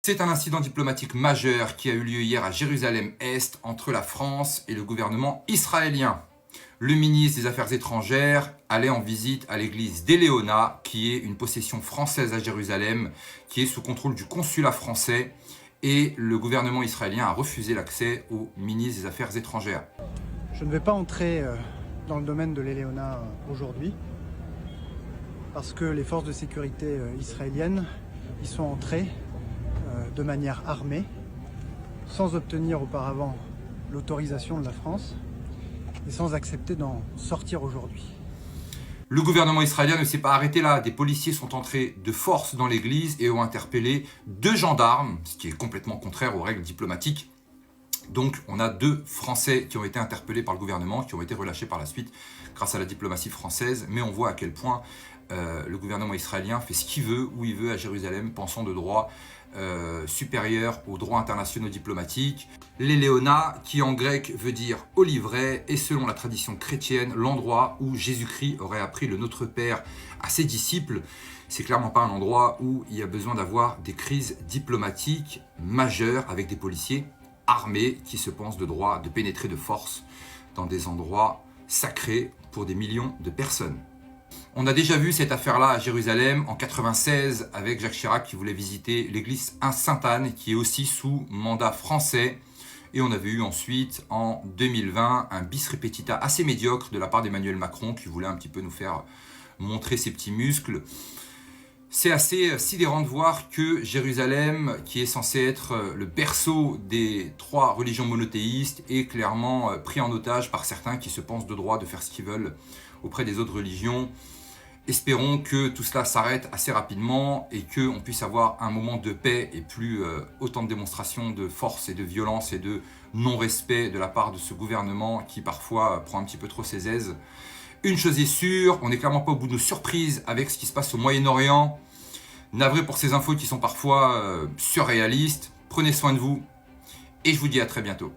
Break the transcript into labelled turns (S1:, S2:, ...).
S1: C'est un incident diplomatique majeur qui a eu lieu hier à Jérusalem-Est entre la France et le gouvernement israélien. Le ministre des Affaires étrangères allait en visite à l'église d'Éléona, qui est une possession française à Jérusalem, qui est sous contrôle du consulat français, et le gouvernement israélien a refusé l'accès au ministre des Affaires étrangères.
S2: Je ne vais pas entrer dans le domaine de l'Éléona aujourd'hui, parce que les forces de sécurité israéliennes y sont entrées de manière armée, sans obtenir auparavant l'autorisation de la France et sans accepter d'en sortir aujourd'hui.
S1: Le gouvernement israélien ne s'est pas arrêté là. Des policiers sont entrés de force dans l'église et ont interpellé 2 gendarmes, ce qui est complètement contraire aux règles diplomatiques. Donc on a 2 Français qui ont été interpellés par le gouvernement, qui ont été relâchés par la suite grâce à la diplomatie française. Mais on voit à quel point le gouvernement israélien fait ce qu'il veut, où il veut à Jérusalem, pensant de droits supérieurs aux droits internationaux diplomatiques. L'Éléona, qui en grec veut dire oliveraie, est selon la tradition chrétienne l'endroit où Jésus-Christ aurait appris le Notre Père à ses disciples. C'est clairement pas un endroit où il y a besoin d'avoir des crises diplomatiques majeures avec des policiers armés qui se pensent de droit de pénétrer de force dans des endroits sacrés pour des millions de personnes. On a déjà vu cette affaire-là à Jérusalem en 1996 avec Jacques Chirac qui voulait visiter l'église Sainte-Anne qui est aussi sous mandat français. Et on avait eu ensuite en 2020 un bis repetita assez médiocre de la part d'Emmanuel Macron qui voulait un petit peu nous faire montrer ses petits muscles. C'est assez sidérant de voir que Jérusalem, qui est censé être le berceau des 3 religions monothéistes, est clairement pris en otage par certains qui se pensent de droit de faire ce qu'ils veulent auprès des autres religions. Espérons que tout cela s'arrête assez rapidement et qu'on puisse avoir un moment de paix et plus autant de démonstrations de force et de violence et de non-respect de la part de ce gouvernement qui parfois prend un petit peu trop ses aises. Une chose est sûre, on n'est clairement pas au bout de nos surprises avec ce qui se passe au Moyen-Orient. Navré pour ces infos qui sont parfois surréalistes. Prenez soin de vous et je vous dis à très bientôt.